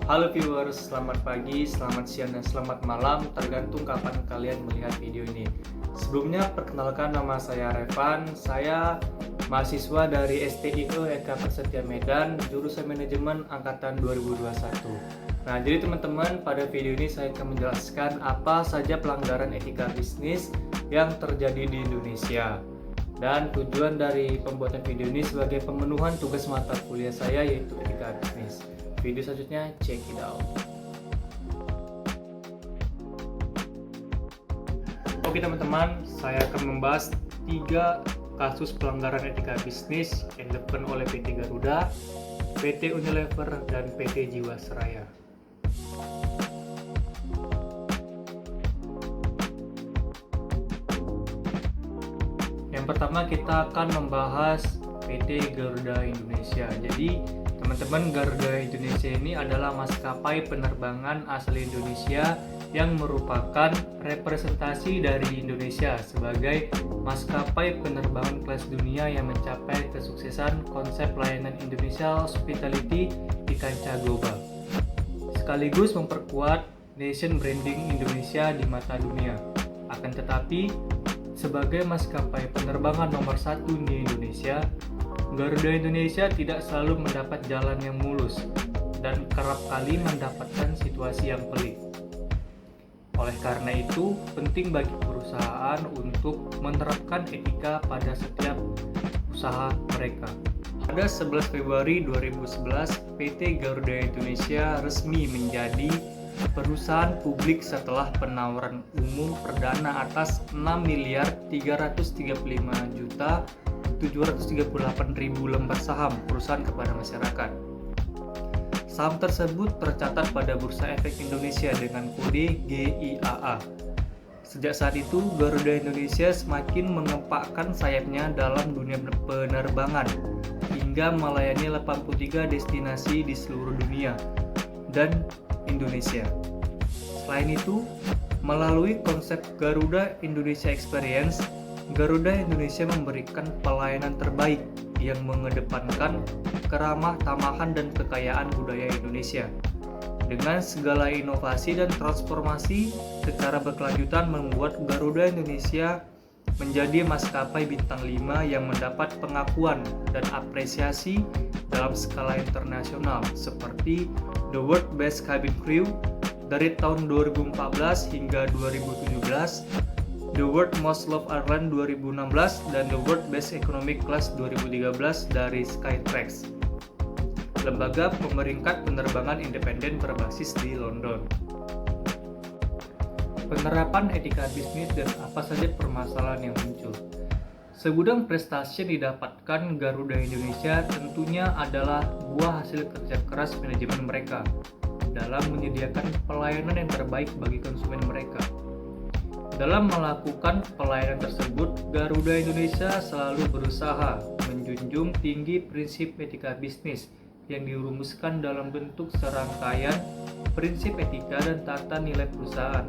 Halo viewers, selamat pagi, selamat siang, dan selamat malam, tergantung kapan kalian melihat video ini. Sebelumnya, perkenalkan nama saya Revan, saya mahasiswa dari STIO Eka Prasetya Medan, jurusan Manajemen Angkatan 2021. Nah, jadi teman-teman, pada video ini saya akan menjelaskan apa saja pelanggaran etika bisnis yang terjadi di Indonesia. Dan tujuan dari pembuatan video ini sebagai pemenuhan tugas mata kuliah saya, yaitu etika bisnis. Video selanjutnya, check it out. Oke teman-teman, saya akan membahas 3 kasus pelanggaran etika bisnis yang dilakukan oleh PT Garuda, PT Unilever, dan PT Jiwasraya. Yang pertama kita akan membahas PT Garuda Indonesia. Jadi teman-teman, Garuda Indonesia ini adalah maskapai penerbangan asal Indonesia yang merupakan representasi dari Indonesia sebagai maskapai penerbangan kelas dunia yang mencapai kesuksesan konsep layanan Indonesia Hospitality di kancah global, sekaligus memperkuat nation branding Indonesia di mata dunia. Akan tetapi, sebagai maskapai penerbangan nomor 1 di Indonesia, Garuda Indonesia tidak selalu mendapat jalan yang mulus dan kerap kali mendapatkan situasi yang pelik. Oleh karena itu, penting bagi perusahaan untuk menerapkan etika pada setiap usaha mereka. Pada 11 Februari 2011, PT Garuda Indonesia resmi menjadi perusahaan publik setelah penawaran umum perdana atas 6.335.738.000 lembar saham perusahaan kepada masyarakat. Saham tersebut tercatat pada Bursa Efek Indonesia dengan kode GIAA. Sejak saat itu, Garuda Indonesia semakin mengepakkan sayapnya dalam dunia penerbangan hingga melayani 83 destinasi di seluruh dunia dan Indonesia. Selain itu, melalui konsep Garuda Indonesia Experience, Garuda Indonesia memberikan pelayanan terbaik yang mengedepankan keramah tamahan dan kekayaan budaya Indonesia. Dengan segala inovasi dan transformasi secara berkelanjutan membuat Garuda Indonesia menjadi maskapai bintang 5 yang mendapat pengakuan dan apresiasi dalam skala internasional seperti The World Best Cabin Crew dari tahun 2014 hingga 2017, The World Most Loved Airline 2016, dan The World Best Economic Class 2013 dari Skytrax, lembaga pemeringkat penerbangan independen berbasis di London. Penerapan etika bisnis dan apa saja permasalahan yang muncul. Segudang prestasi yang didapatkan Garuda Indonesia tentunya adalah buah hasil kerja keras manajemen mereka dalam menyediakan pelayanan yang terbaik bagi konsumen mereka. Dalam melakukan pelayanan tersebut, Garuda Indonesia selalu berusaha menjunjung tinggi prinsip etika bisnis yang dirumuskan dalam bentuk serangkaian prinsip etika dan tata nilai perusahaan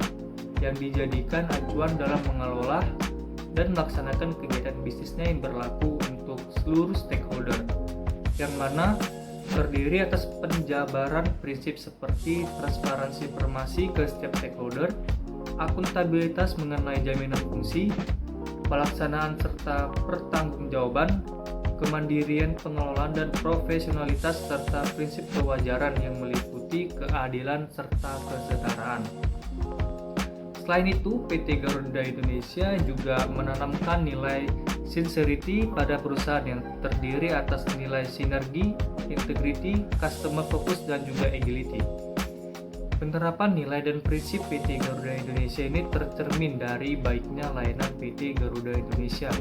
yang dijadikan acuan dalam mengelola dan melaksanakan kegiatan bisnisnya yang berlaku untuk seluruh stakeholder, yang mana terdiri atas penjabaran prinsip seperti transparansi informasi ke setiap stakeholder, akuntabilitas mengenai jaminan fungsi, pelaksanaan serta pertanggungjawaban, kemandirian pengelolaan dan profesionalitas, serta prinsip kewajaran yang meliputi keadilan serta kesetaraan. Selain itu, PT Garuda Indonesia juga menanamkan nilai sincerity pada perusahaan yang terdiri atas nilai sinergi, integrity, customer focus, dan juga agility. Penerapan nilai dan prinsip PT Garuda Indonesia ini tercermin dari baiknya layanan PT Garuda Indonesia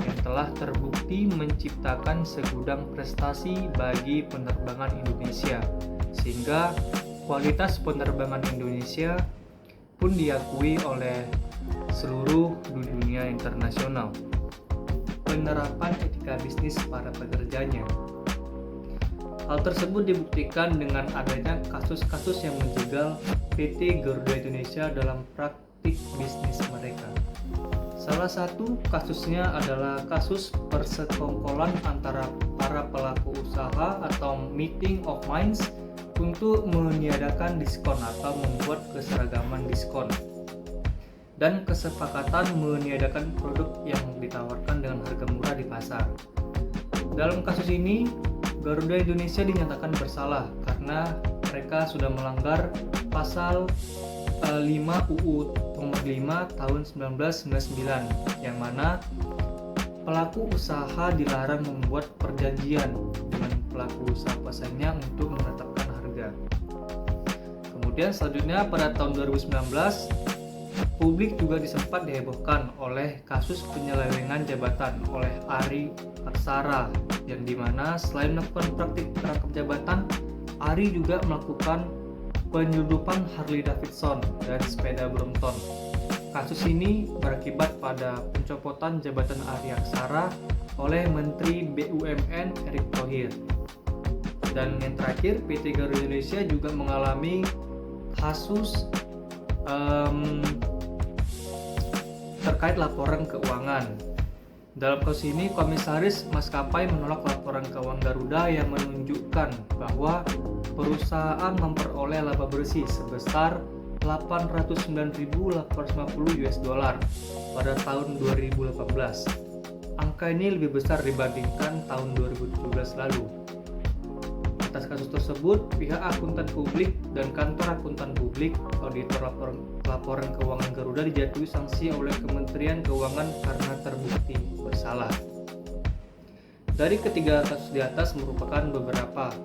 yang telah terbukti menciptakan segudang prestasi bagi penerbangan Indonesia, sehingga kualitas penerbangan Indonesia pun diakui oleh seluruh dunia internasional. Penerapan etika bisnis para pekerjanya. Hal tersebut dibuktikan dengan adanya kasus-kasus yang menjegal PT Garuda Indonesia dalam praktik bisnis mereka. Salah satu kasusnya adalah kasus persekongkolan antara para pelaku usaha atau meeting of minds untuk meniadakan diskon atau membuat keseragaman diskon, dan kesepakatan meniadakan produk yang ditawarkan dengan harga murah di pasar. Dalam kasus ini, Garuda Indonesia dinyatakan bersalah karena mereka sudah melanggar pasal 5 UU nomor 5 tahun 1999 yang mana pelaku usaha dilarang membuat perjanjian dengan pelaku usaha pesaingnya untuk menetapkan harga. Kemudian selanjutnya pada tahun 2019, publik juga disempat dihebohkan oleh kasus penyelewengan jabatan oleh Ari Aksara, yang dimana selain melakukan praktik rangkap jabatan, Ari juga melakukan penyeludupan Harley Davidson dan sepeda Brompton. Kasus ini berakibat pada pencopotan jabatan Ari Aksara oleh Menteri BUMN Erick Thohir. Dan yang terakhir, PT Garuda Indonesia juga mengalami kasus terkait laporan keuangan. Dalam kasus ini, komisaris maskapai menolak laporan keuangan Garuda yang menunjukkan bahwa perusahaan memperoleh laba bersih sebesar 809.850 US dollar pada tahun 2018. Angka ini lebih besar dibandingkan tahun 2017 lalu. Atas kasus tersebut, pihak akuntan publik dan kantor akuntan publik auditor laporan keuangan Garuda dijatuhi sanksi oleh Kementerian Keuangan karena terbukti bersalah. Dari ketiga kasus di atas merupakan beberapa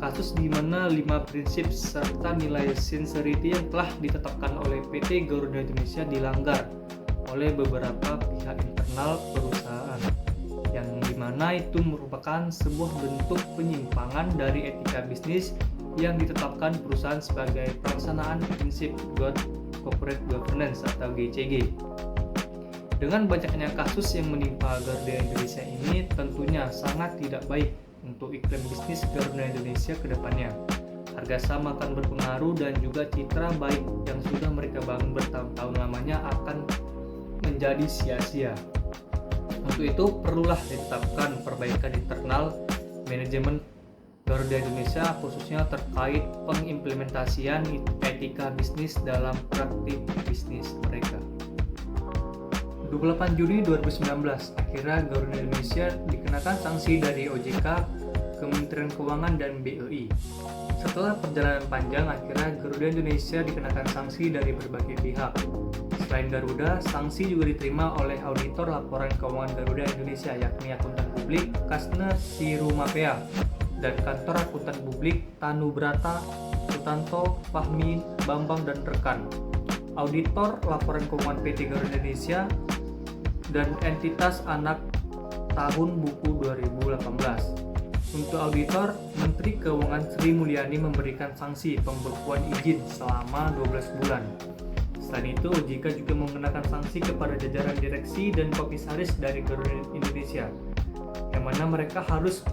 kasus di mana 5 prinsip serta nilai sincerity yang telah ditetapkan oleh PT Garuda Indonesia dilanggar oleh beberapa pihak internal perusahaan, yang dimana itu merupakan sebuah bentuk penyimpangan dari etika bisnis yang ditetapkan perusahaan sebagai pelaksanaan prinsip Good Corporate Governance atau GCG. Dengan banyaknya kasus yang menimpa Garuda Indonesia ini tentunya sangat tidak baik untuk iklim bisnis Garuda Indonesia ke depannya. Harga saham akan berpengaruh dan juga citra baik yang sudah mereka bangun bertahun-tahun lamanya akan menjadi sia-sia. Untuk itu perlulah ditetapkan perbaikan internal manajemen Garuda Indonesia, khususnya terkait pengimplementasian etika bisnis dalam praktik bisnis mereka. 28 Juni 2019, akhirnya Garuda Indonesia dikenakan sanksi dari OJK, Kementerian Keuangan, dan BEI. Setelah perjalanan panjang, akhirnya Garuda Indonesia dikenakan sanksi dari berbagai pihak. Selain Garuda, sanksi juga diterima oleh auditor laporan keuangan Garuda Indonesia, yakni akuntan publik Kasne Sirumapea dan kantor akuntan publik Tanubrata, Sutanto, Fahmi, Bambang, dan rekan. Auditor laporan keuangan PT Garuda Indonesia dan entitas anak tahun buku 2018. Untuk auditor, Menteri Keuangan Sri Mulyani memberikan sanksi pembekuan izin selama 12 bulan. Selain itu, OJK juga mengenakan sanksi kepada jajaran direksi dan komisaris dari Garuda Indonesia, yang mana mereka harus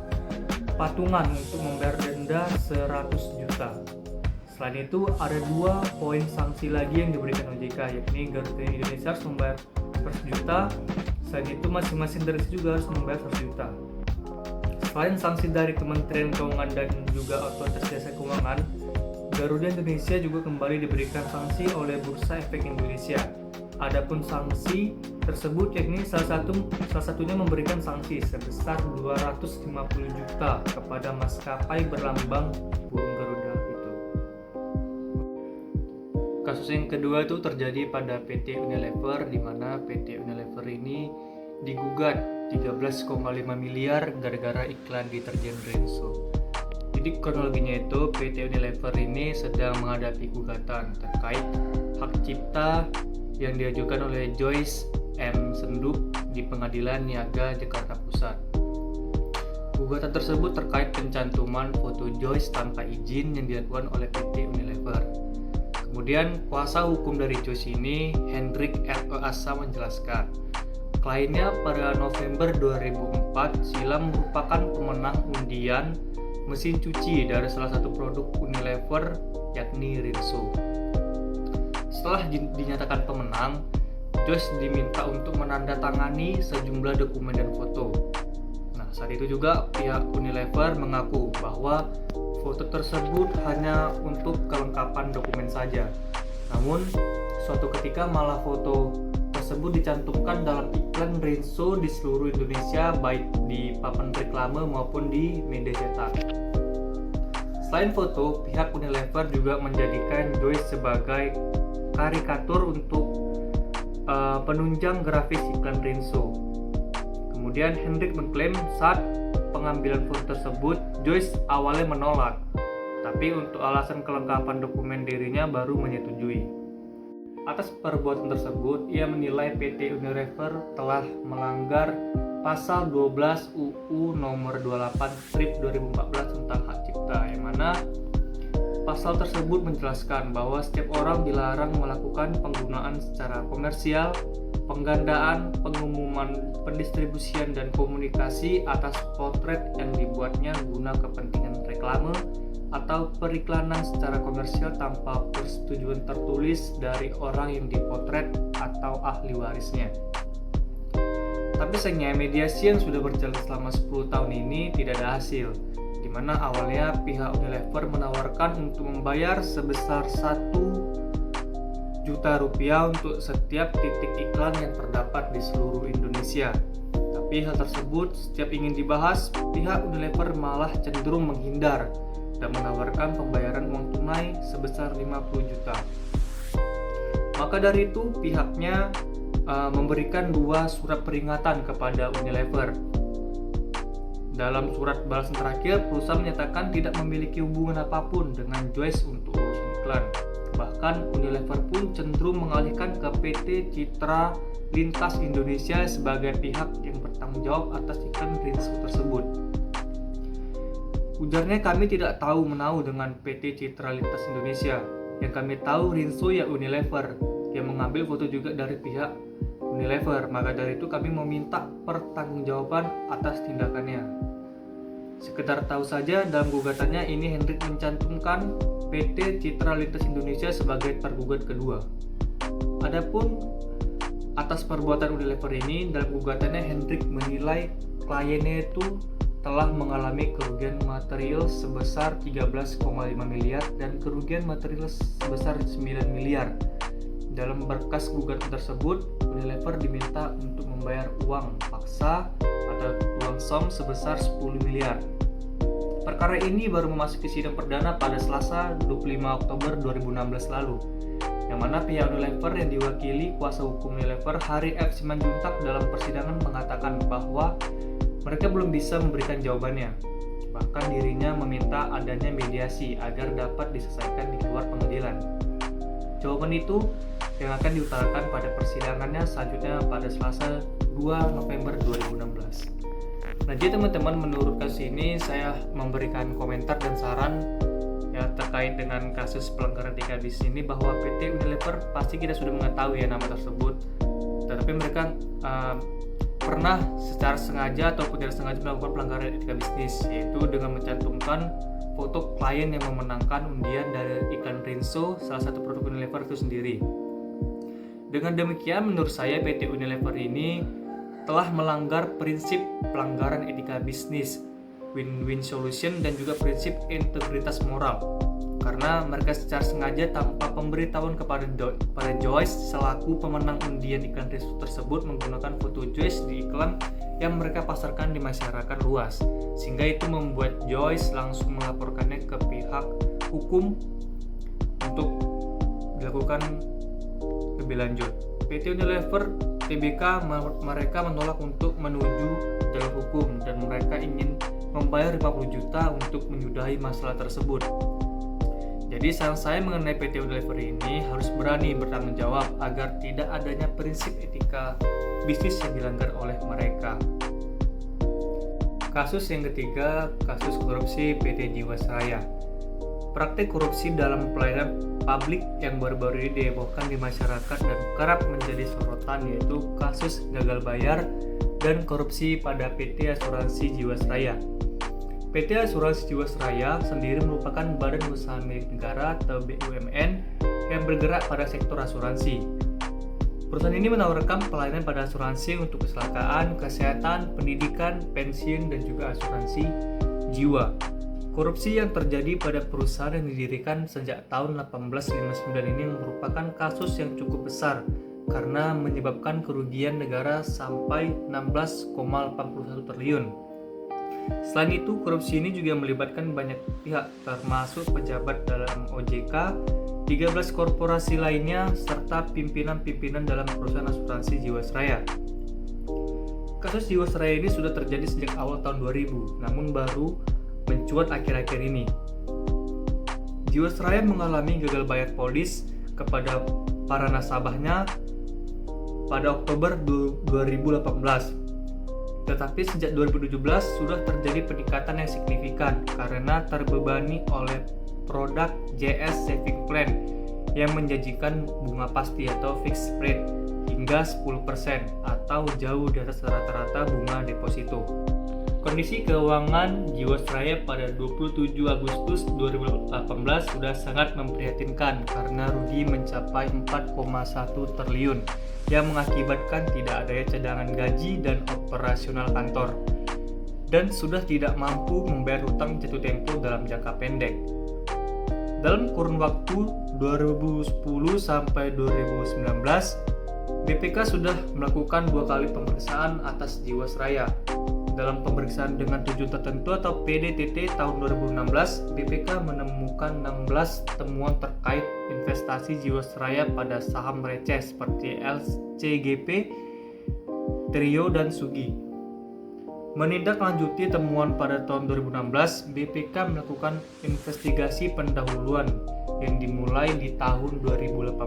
patungan untuk membayar denda 100 juta. Selain itu, ada 2 poin sanksi lagi yang diberikan OJK, yakni Garuda Indonesia harus membayar 100 juta, selain itu masing-masing direksi juga harus membayar 100 juta. Selain sanksi dari Kementerian Keuangan dan juga Otoritas Jasa Keuangan, Garuda Indonesia juga kembali diberikan sanksi oleh Bursa Efek Indonesia. Adapun sanksi tersebut yakni salah satunya memberikan sanksi sebesar 250 juta kepada maskapai berlambang burung Garuda itu. Kasus yang kedua itu terjadi pada PT Unilever, di mana PT Unilever ini digugat 13,5 miliar gara-gara iklan deterjen Rinso. Jadi kronologinya itu PT Unilever ini sedang menghadapi gugatan terkait hak cipta yang diajukan oleh Joyce M. Senduk di Pengadilan Niaga Jakarta Pusat. Gugatan tersebut terkait pencantuman foto Joyce tanpa izin yang dilakukan oleh PT Unilever. Kemudian kuasa hukum dari Joyce ini, Hendrik R.E. Asa, menjelaskan kliennya pada November 2004 silam merupakan pemenang undian mesin cuci dari salah satu produk Unilever, yakni Rinso. Setelah dinyatakan pemenang, Joyce diminta untuk menandatangani sejumlah dokumen dan foto. Nah, Saat itu juga pihak Unilever mengaku bahwa foto tersebut hanya untuk kelengkapan dokumen saja. Namun, suatu ketika malah foto tersebut dicantumkan dalam iklan Rinso di seluruh Indonesia, baik di papan reklame maupun di media cetak. Selain foto, pihak Unilever juga menjadikan Joyce sebagai karikatur untuk penunjang grafis iklan Rinso. Kemudian Hendrik mengklaim saat pengambilan foto tersebut, Joyce awalnya menolak, tapi untuk alasan kelengkapan dokumen dirinya baru menyetujui. Atas perbuatan tersebut, ia menilai PT Unilever telah melanggar Pasal 12 UU Nomor 28/2014 tentang hak cipta, yang mana pasal tersebut menjelaskan bahwa setiap orang dilarang melakukan penggunaan secara komersial, penggandaan, pengumuman, pendistribusian, dan komunikasi atas potret yang dibuatnya guna kepentingan reklame atau periklanan secara komersial tanpa persetujuan tertulis dari orang yang dipotret atau ahli warisnya. Tapi sayangnya mediasi yang sudah berjalan selama 10 tahun ini tidak ada hasil, di mana awalnya pihak Unilever menawarkan untuk membayar sebesar 1 juta rupiah untuk setiap titik iklan yang terdapat di seluruh Indonesia. Tapi hal tersebut setiap ingin dibahas, pihak Unilever malah cenderung menghindar dan menawarkan pembayaran uang tunai sebesar 50 juta. Maka dari itu pihaknya memberikan 2 surat peringatan kepada Unilever. Dalam surat balasan terakhir, perusahaan menyatakan tidak memiliki hubungan apapun dengan Joyce untuk urusan iklan. Bahkan Unilever pun cenderung mengalihkan ke PT Citra Lintas Indonesia sebagai pihak yang bertanggung jawab atas iklan Rinso tersebut. Ujarnya, kami tidak tahu menau dengan PT Citra Lintas Indonesia. Yang kami tahu Rinso ya Unilever, yang mengambil foto juga dari pihak Unilever. Maka dari itu kami meminta pertanggungjawaban atas tindakannya. Sekedar tahu saja, dalam gugatannya ini Hendrik mencantumkan PT Citra Lintas Indonesia sebagai tergugat kedua. Adapun atas perbuatan Unilever ini, dalam gugatannya Hendrik menilai kliennya itu telah mengalami kerugian material sebesar 13,5 miliar dan kerugian material sebesar 9 miliar. Dalam berkas gugatan tersebut, Unilever diminta untuk membayar uang paksa atau uang som sebesar 10 miliar. Perkara ini baru memasuki sidang perdana pada Selasa 25 Oktober 2016 lalu, yang mana pihak Unilever yang diwakili kuasa hukum Unilever Hari F. Simanjuntak dalam persidangan mengatakan bahwa mereka belum bisa memberikan jawabannya. Bahkan dirinya meminta adanya mediasi agar dapat diselesaikan di luar pengadilan. Jawaban itu yang akan diutarakan pada persidangannya selanjutnya pada Selasa 2 November 2016. Nah, jadi teman-teman, menurut kasus ini saya memberikan komentar dan saran ya terkait dengan kasus pelanggaran etika bisnis ini, bahwa PT Unilever pasti kita sudah mengetahui ya nama tersebut, tetapi mereka pernah secara sengaja ataupun tidak sengaja melakukan pelanggaran etika bisnis, yaitu dengan mencantumkan foto klien yang memenangkan undian dari iklan Rinso, salah satu produk Unilever itu sendiri. Dengan demikian, menurut saya PT Unilever ini telah melanggar prinsip pelanggaran etika bisnis, win-win solution, dan juga prinsip integritas moral, karena mereka secara sengaja tanpa pemberitahuan kepada Joyce selaku pemenang undian iklan Rinso tersebut menggunakan foto Joyce di iklan yang mereka pasarkan di masyarakat luas, sehingga itu membuat Joyce langsung melaporkannya ke pihak hukum untuk dilakukan lebih lanjut. PT Unilever Tbk mereka menolak untuk menuju jalur hukum dan mereka ingin membayar 50 juta untuk menyudahi masalah tersebut. Jadi saran saya mengenai PT Unilever ini harus berani bertanggung jawab agar tidak adanya prinsip etika bisnis yang dilanggar oleh mereka. Kasus yang ketiga, kasus korupsi PT Jiwasraya. Praktik korupsi dalam pelayanan publik yang baru-baru ini dihebohkan di masyarakat dan kerap menjadi sorotan, yaitu kasus gagal bayar dan korupsi pada PT Asuransi Jiwasraya. PT Asuransi Jiwasraya sendiri merupakan badan usaha milik negara atau BUMN yang bergerak pada sektor asuransi. Perusahaan ini menawarkan pelayanan pada asuransi untuk kecelakaan, kesehatan, pendidikan, pensiun, dan juga asuransi jiwa. Korupsi yang terjadi pada perusahaan yang didirikan sejak tahun 1859 ini merupakan kasus yang cukup besar karena menyebabkan kerugian negara sampai 16,81 triliun. Selain itu, korupsi ini juga melibatkan banyak pihak, termasuk pejabat dalam OJK, 13 korporasi lainnya, serta pimpinan-pimpinan dalam perusahaan asuransi Jiwasraya. Kasus Jiwasraya ini sudah terjadi sejak awal tahun 2000, namun baru mencuat akhir-akhir ini. Jiwasraya mengalami gagal bayar polis kepada para nasabahnya pada Oktober 2018. Tetapi sejak 2017 sudah terjadi peningkatan yang signifikan karena terbebani oleh produk JS Saving Plan yang menjanjikan bunga pasti atau fixed rate hingga 10% atau jauh di atas rata-rata bunga deposito. Kondisi keuangan Jiwasraya pada 27 Agustus 2018 sudah sangat memprihatinkan karena rugi mencapai 4,1 triliun yang mengakibatkan tidak adanya cadangan gaji dan operasional kantor, dan sudah tidak mampu membayar hutang jatuh tempo dalam jangka pendek. Dalam kurun waktu 2010 sampai 2019, BPK sudah melakukan 2 kali pemeriksaan atas Jiwasraya. Dalam pemeriksaan dengan tujuan tertentu atau PDTT tahun 2016, BPK menemukan 16 temuan terkait investasi Jiwasraya pada saham receh seperti LCGP, Trio, dan Sugi. Menindaklanjuti temuan pada tahun 2016, BPK melakukan investigasi pendahuluan yang dimulai di tahun 2018.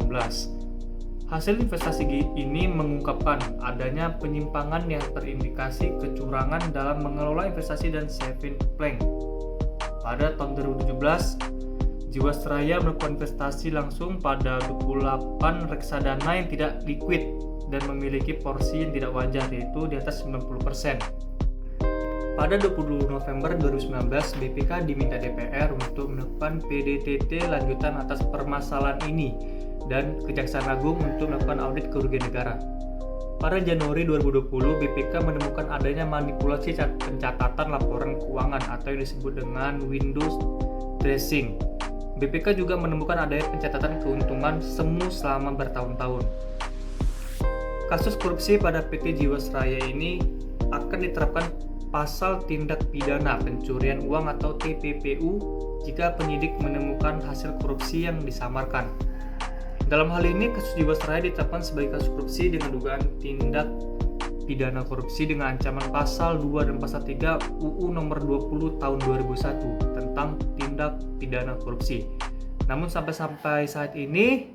Hasil investasi ini mengungkapkan adanya penyimpangan yang terindikasi kecurangan dalam mengelola investasi dan saving plan. Pada tahun 2017, Jiwasraya melakukan investasi langsung pada 28 reksadana yang tidak liquid dan memiliki porsi yang tidak wajar, yaitu di atas 90%. Pada 20 November 2019, BPK diminta DPR untuk melakukan PDTT lanjutan atas permasalahan ini dan Kejaksaan Agung untuk melakukan audit kerugian negara. Pada Januari 2020, BPK menemukan adanya manipulasi pencatatan laporan keuangan atau yang disebut dengan window dressing. BPK juga menemukan adanya pencatatan keuntungan semu selama bertahun-tahun. Kasus korupsi pada PT Jiwasraya ini akan diterapkan pasal tindak pidana pencurian uang atau TPPU jika penyidik menemukan hasil korupsi yang disamarkan. Dalam hal ini, kasus Jiwasraya ditetapkan sebagai kasus korupsi dengan dugaan tindak pidana korupsi dengan ancaman pasal 2 dan pasal 3 UU nomor 20 tahun 2001 tentang tindak pidana korupsi. Namun sampai saat ini,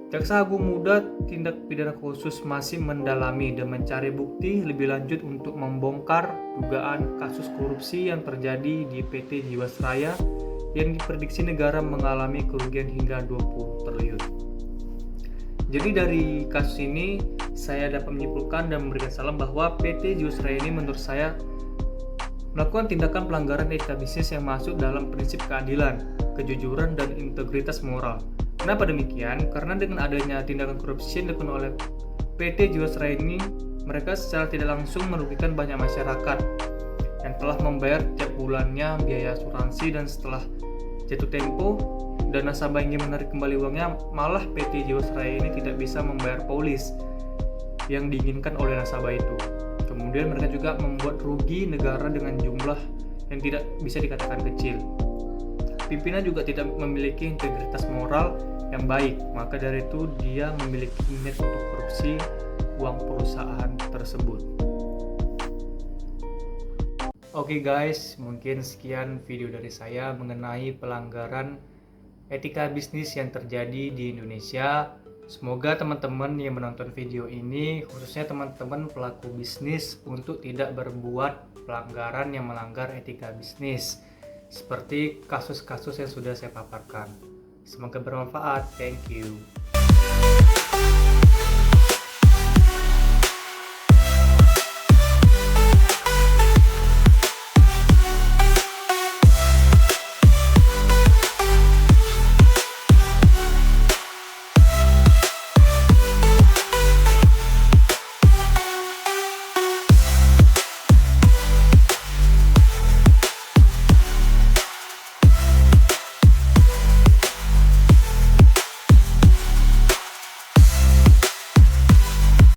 Jaksa Agung Muda Tindak Pidana Khusus masih mendalami dan mencari bukti lebih lanjut untuk membongkar dugaan kasus korupsi yang terjadi di PT Jiwasraya yang diprediksi negara mengalami kerugian hingga 20 triliun. Jadi dari kasus ini saya dapat menyimpulkan dan memberikan salam bahwa PT Jiwasraya ini menurut saya melakukan tindakan pelanggaran etika bisnis yang masuk dalam prinsip keadilan, kejujuran, dan integritas moral. Kenapa demikian? Karena dengan adanya tindakan korupsi yang dilakukan oleh PT Jiwasraya ini, mereka secara tidak langsung merugikan banyak masyarakat yang telah membayar tiap bulannya biaya asuransi, dan setelah jatuh tempo dan nasabah ingin menarik kembali uangnya, malah PT Jiwasraya ini tidak bisa membayar polis yang diinginkan oleh nasabah itu. Kemudian mereka juga membuat rugi negara dengan jumlah yang tidak bisa dikatakan kecil. Pimpinan juga tidak memiliki integritas moral yang baik, maka dari itu dia memiliki niat untuk korupsi uang perusahaan tersebut. Oke guys, mungkin sekian video dari saya mengenai pelanggaran etika bisnis yang terjadi di Indonesia. Semoga teman-teman yang menonton video ini, khususnya teman-teman pelaku bisnis, untuk tidak berbuat pelanggaran yang melanggar etika bisnis seperti kasus-kasus yang sudah saya paparkan. Semoga bermanfaat. Thank you.